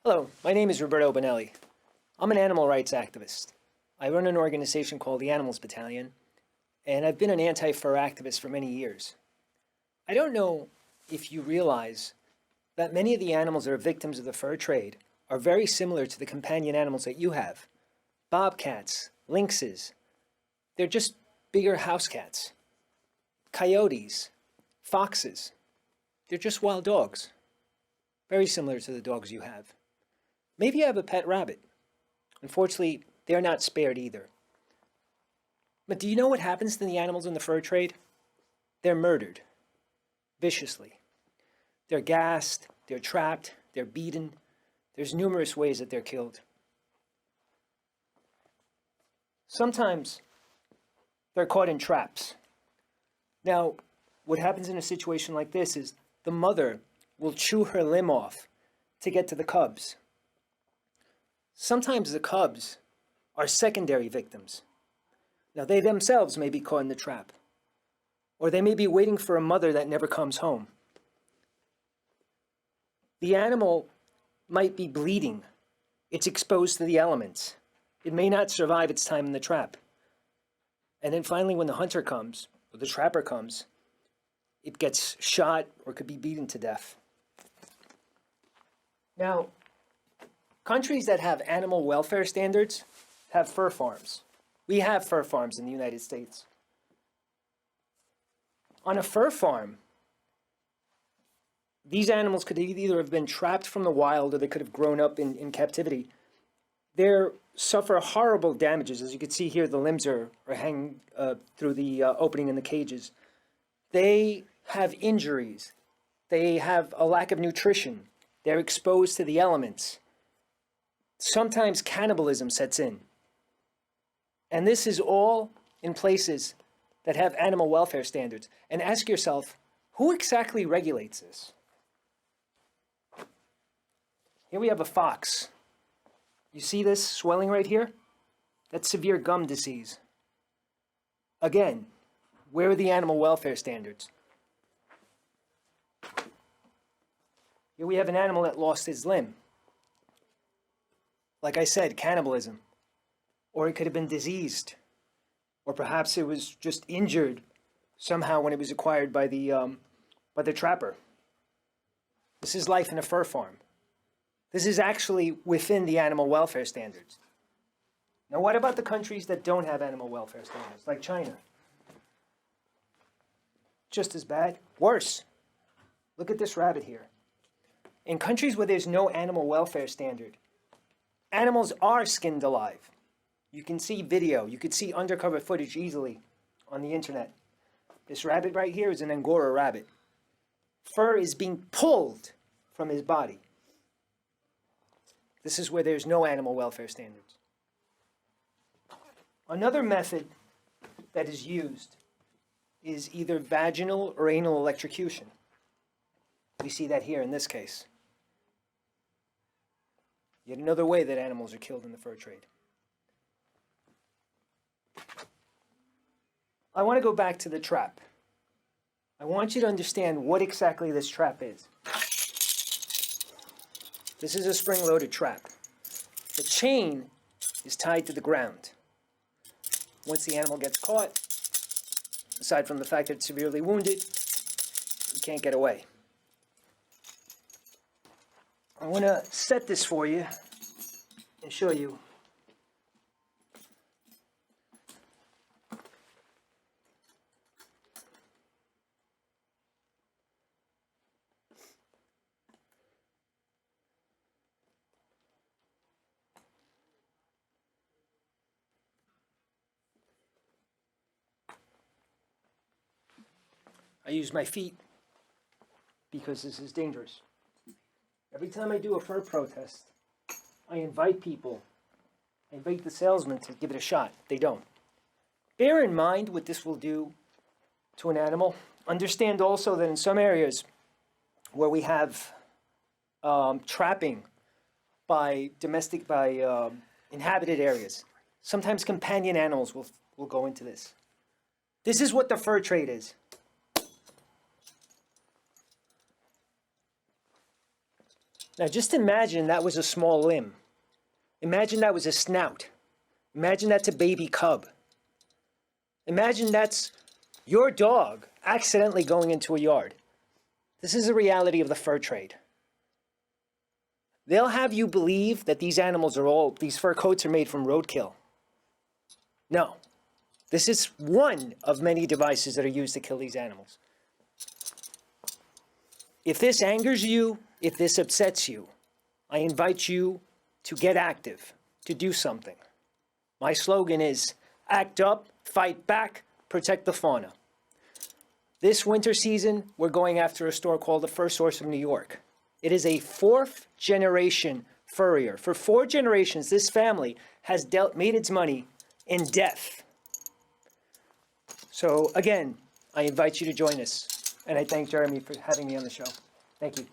Hello, my name is Roberto Bonelli. I'm an animal rights activist. I run an organization called the Animals Battalion, and I've been an anti-fur activist for many years. I don't know if you realize that many of the animals that are victims of the fur trade are very similar to the companion animals that you have. Bobcats, lynxes, they're just bigger house cats. Coyotes, foxes, they're just wild dogs. Very similar to the dogs you have. Maybe you have a pet rabbit. Unfortunately, they're not spared either. But do you know what happens to the animals in the fur trade? They're murdered, viciously. They're gassed, they're trapped, they're beaten. There's numerous ways that they're killed. Sometimes they're caught in traps. Now, what happens in a situation like this is the mother will chew her limb off to get to the cubs. Sometimes the cubs are secondary victims. Now, they themselves may be caught in the trap, or they may be waiting for a mother that never comes home. The animal might be bleeding. It's exposed to the elements. It may not survive its time in the trap. And then finally, when the hunter comes, or the trapper comes, it gets shot or could be beaten to death. Now, countries that have animal welfare standards have fur farms. We have fur farms in the United States. On a fur farm, these animals could either have been trapped from the wild or they could have grown up in captivity. They suffer horrible damages. As you can see here, the limbs are hanging through the opening in the cages. They have injuries. They have a lack of nutrition. They're exposed to the elements. Sometimes cannibalism sets in. And this is all in places that have animal welfare standards. And ask yourself, who exactly regulates this? Here we have a fox. You see this swelling right here? That's severe gum disease. Again, where are the animal welfare standards? Here we have an animal that lost his limb. Like I said, cannibalism. Or it could have been diseased. Or perhaps it was just injured somehow when it was acquired by the trapper. This is life in a fur farm. This is actually within the animal welfare standards. Now, what about the countries that don't have animal welfare standards, like China? Just as bad, worse. Look at this rabbit here. In countries where there's no animal welfare standard, animals are skinned alive. You can see video, you could see undercover footage easily on the internet. This rabbit right here is an Angora rabbit. Fur is being pulled from his body. This is where there's no animal welfare standards. Another method that is used is either vaginal or anal electrocution. We see that here in this case. Yet another way that animals are killed in the fur trade. I want to go back to the trap. I want you to understand what exactly this trap is. This is a spring-loaded trap. The chain is tied to the ground. Once the animal gets caught, aside from the fact that it's severely wounded, you can't get away. I want to set this for you and show you. I use my feet because this is dangerous. Every time I do a fur protest, I invite people. I invite the salesman to give it a shot. They don't. Bear in mind what this will do to an animal. Understand also that in some areas where we have trapping by inhabited areas, sometimes companion animals will go into this. This is what the fur trade is. Now just imagine that was a small limb. Imagine that was a snout. Imagine that's a baby cub. Imagine that's your dog accidentally going into a yard. This is the reality of the fur trade. They'll have you believe that these fur coats are made from roadkill. No, this is one of many devices that are used to kill these animals. If this angers you, if this upsets you, I invite you to get active, to do something. My slogan is, act up, fight back, protect the fauna. This winter season, we're going after a store called the Fur Source of New York. It is a 4th generation furrier. For 4 generations, this family has made its money in death. So again, I invite you to join us. And I thank Jeremy for having me on the show. Thank you.